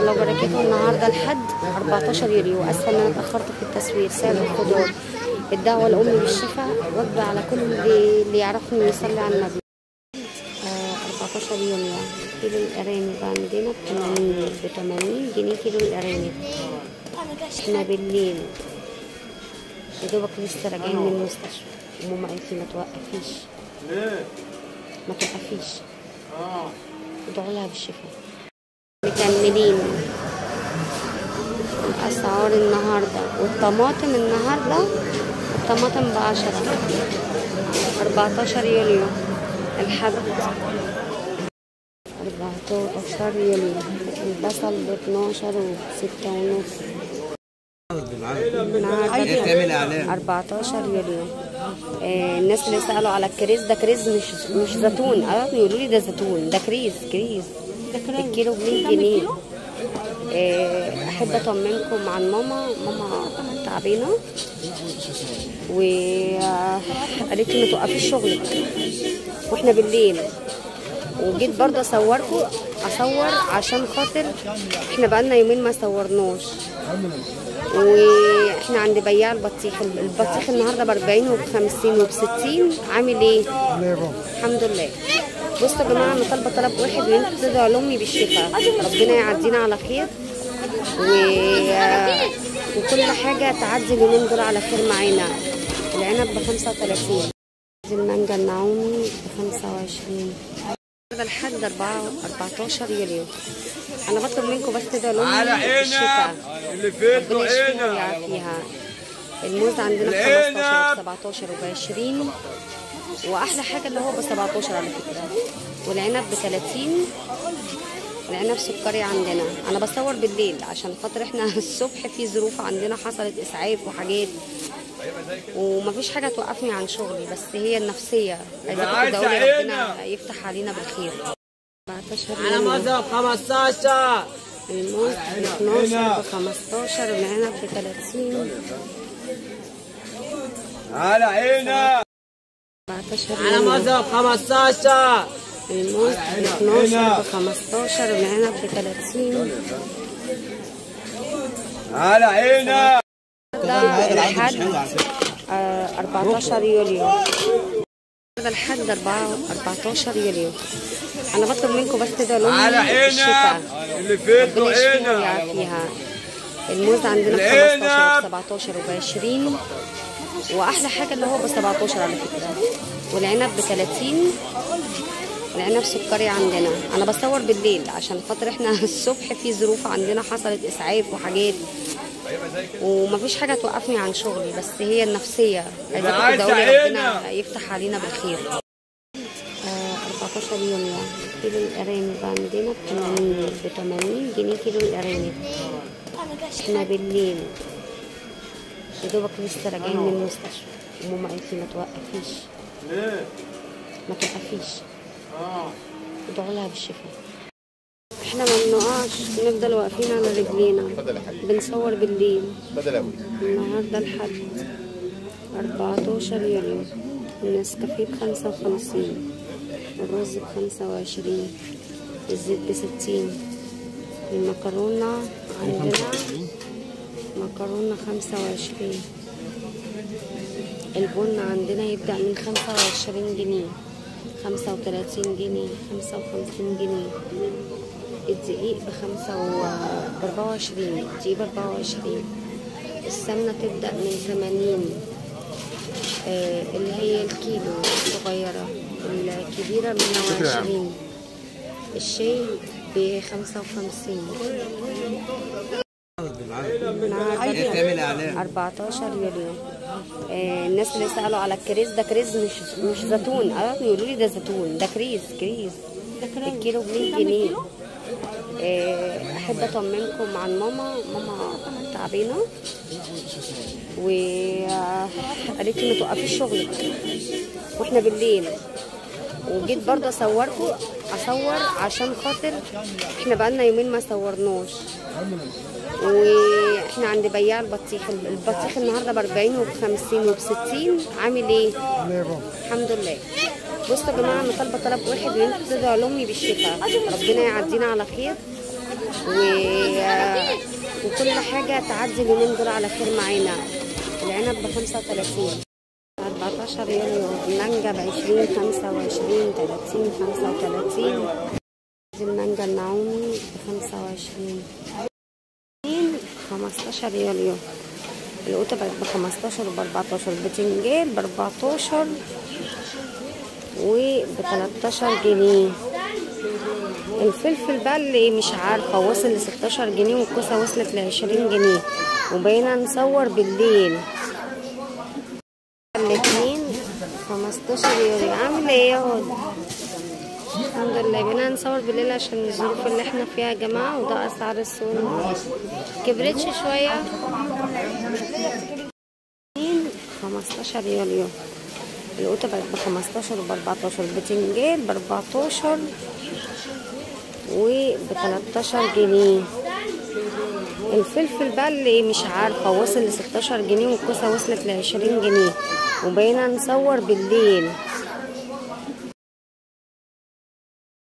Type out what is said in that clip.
الله وبركاته. النهارده الحد 14 يوليو. اسفه ان انا اتاخرت في التصوير. سعر الخضار، الدعوه لامي بالشفاء، وجبه على كل اللي يعرفني يصلي على النبي. 14 يوليو. كيلو الارانب عندنا ب 80 جنيه كيلو الارانب. احنا بالليل يا دوبك لسه راجعين من المستشفى، وماما قالت لي ما توقفيش ما توقفيش، ادعوا لها بالشفاء. مكملين الاسعار النهارده. والطماطم النهارده الطماطم ب10. 14 يوليو الحد 14 يوليو. البصل ب12 و6 ونص. النهارده 14 يوليو. الناس اللي سألوا على الكريز، ده كريز مش زيتون. يقولوا لي ده زيتون، ده كريز. الكيلو ب100 جنيه. احب اطمنكم عن ماما تعبانه، وقالت لي ما توقفيش شغلك واحنا بالليل. وجيت برضه اصور عشان خاطر احنا بقالنا يومين ما صورناش. واحنا عند بياع البطيخ النهارده ب40 وب50 وب60. عامل ايه؟ الحمد لله. بصوا يا جماعه، انا طالبه طلب واحد، ان انتوا تدعوا لامي بالشفاء، ربنا يعدينا على خير، وكل حاجه تعدي اليومين دول على خير معانا. العنب ب35. المانجا النعومي ب25. هذا الحد 14 يوليو. انا بطلب منكم بس تدعوا لامي بالشفاء، ربنا يشفيها ويعافيها. الموز عندنا ب15 وب17 وب20، واحلى حاجه اللي هو ب17 على فكره. والعنب ب30. العنب سكري عندنا. انا بصور بالليل عشان خاطر احنا الصبح في ظروف عندنا حصلت، اسعاف وحاجات، ومفيش حاجه توقفني عن شغلي، بس هي النفسيه. عايزاكم تدعوا لي ربنا يفتح علينا بالخير. 14 على مصر 15. الموز ب12 ب15. العنب ب30. على عينك. 14 على مصر 15. الموز ب12 ب15. العنب ب30. على عينك. ده الحد 14 يوليو. هذا الحد 14 يوليو. انا بطلب منكم بس تدعوا لامي بالشفاء، ربنا يشفيها ويعافيها. الموز عندنا ب15 وب17 وب20، واحلى حاجه اللي هو ب17 على فكره. والعنب ب30. العنب سكري عندنا. انا بصور بالليل عشان خاطر احنا الصبح في ظروف عندنا حصلت، اسعاف وحاجات، ومفيش حاجه توقفني عن شغلي، بس هي النفسيه. عايزاكم تدعوا لي ربنا يفتح علينا بالخير. 14 يوم. كيلو الارانب عندنا ب 80 جنيه كيلو الارانب. احنا بالليل يا دوبك لسه راجعين من المستشفى، وماما قالت لي ما توقفيش ما توقفيش، ادعوا لها بالشفاء. احنا ما بنقعش، بنفضل واقفين على رجلينا، بنصور بالليل. النهارده الحد 14 يوليو. النسكافيه ب55، الرز ب25، الزيت ب60. المكرونة عندنا مكرونة 25. البن عندنا يبدأ من 25 جنيه، 35 جنيه، 55 جنيه. الدقيق ب24، الدقيق ب24. السمنة تبدأ من 80، اللي هي الكيلو الصغيرة، الكبيرة 120. الشاي ب55. النهارده 14 يوليو. الناس اللي سألوا على الكريز، ده كريز مش زيتون. يقولوا لي ده زيتون، ده كريز. الكيلو ب100 جنيه. احب اطمنكم عن ماما تعبانه، وقالت لي ما توقفيش شغلك واحنا بالليل. وجيت برضه اصور عشان خاطر احنا بقالنا يومين ما صورناش. واحنا عند بياع البطيخ النهارده ب40 وب50 وب60. عامل ايه؟ الحمد لله. بصوا يا جماعه، انا طالبه طلب واحد، ان انتوا تدعوا لامي بالشفاء، ربنا يعدينا على خير، وكل حاجة تعدي اليومين دول على خير معانا. العنب ب35، 14 يوليو. المانجا ب20، 25، 30، 35. المانجا النعومي ب25، 15 يوليو. القوطة بقت ب15 وب14. البتنجان ب14 وب13 جنيه. الفلفل بقى اللي مش عارفة وصل ل16 جنيه، والكوسة وصلت ل20 جنيه، وبقينا نصور بالليل. الاتنين 15 يورو. عامل ايه يا هدى؟ الحمد لله. بقينا نصور بالليل عشان الظروف اللي احنا فيها يا جماعة، وده اسعار السوق. كبرتش شوية. 15 يوليو. القوطة بقت ب15 وب14. البتنجان ب14 وب13 جنيه. الفلفل بقى اللي مش عارفة وصل ل16 جنيه، والكوسة وصلت ل20 جنيه، وبقينا نصور بالليل.